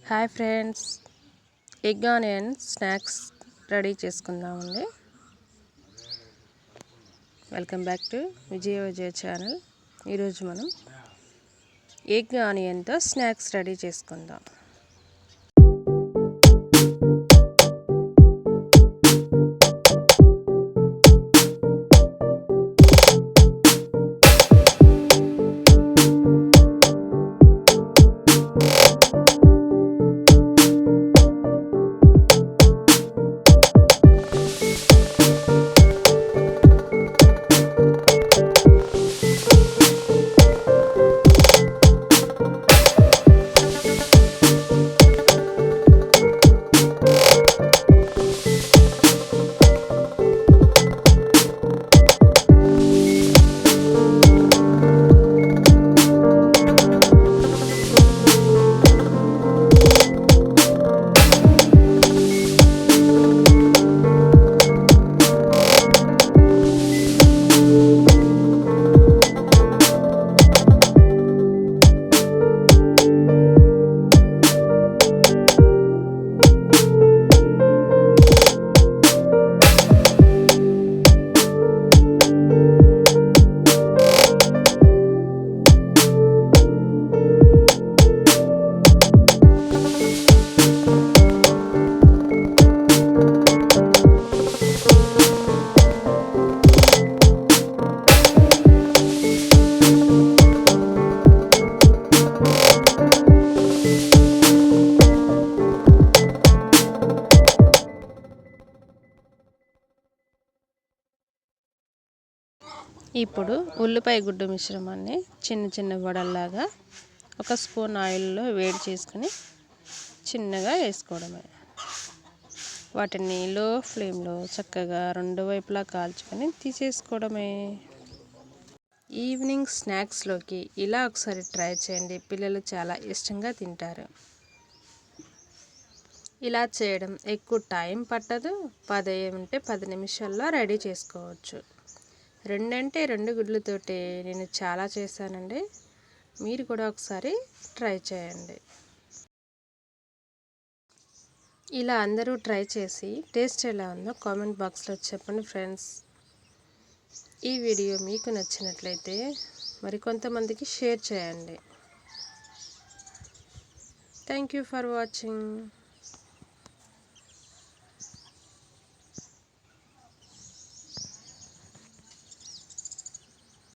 Hi friends, egg onion snacks ready చేసుకుందామండి. Welcome back to Vijaya channel. ఈరోజు మనం egg ఆనియన్తో snacks ready చేసుకుందాం. ఇప్పుడు ఉల్లిపాయ గుడ్డు మిశ్రమాన్ని చిన్న చిన్న వడల్లాగా ఒక స్పూన్ ఆయిల్లో వేడి చేసుకుని చిన్నగా వేసుకోవడమే. వాటిని లో ఫ్లేమ్లో చక్కగా రెండు వైపులా కాల్చుకొని తీసేసుకోవడమే. ఈవినింగ్ స్నాక్స్లోకి ఇలా ఒకసారి ట్రై చేయండి, పిల్లలు చాలా ఇష్టంగా తింటారు. ఇలా చేయడం ఎక్కువ టైం పట్టదు, 10 నిమిషాల్లో రెడీ చేసుకోవచ్చు. 2 గుడ్లతోటి నేను చాలా చేశానండి. మీరు కూడా ఒకసారి ట్రై చేయండి. ఇలా అందరూ ట్రై చేసి టేస్ట్ ఎలా ఉందో కామెంట్ బాక్స్లో చెప్పండి ఫ్రెండ్స్. ఈ వీడియో మీకు నచ్చినట్లయితే మరికొంతమందికి షేర్ చేయండి. Thank you for watching.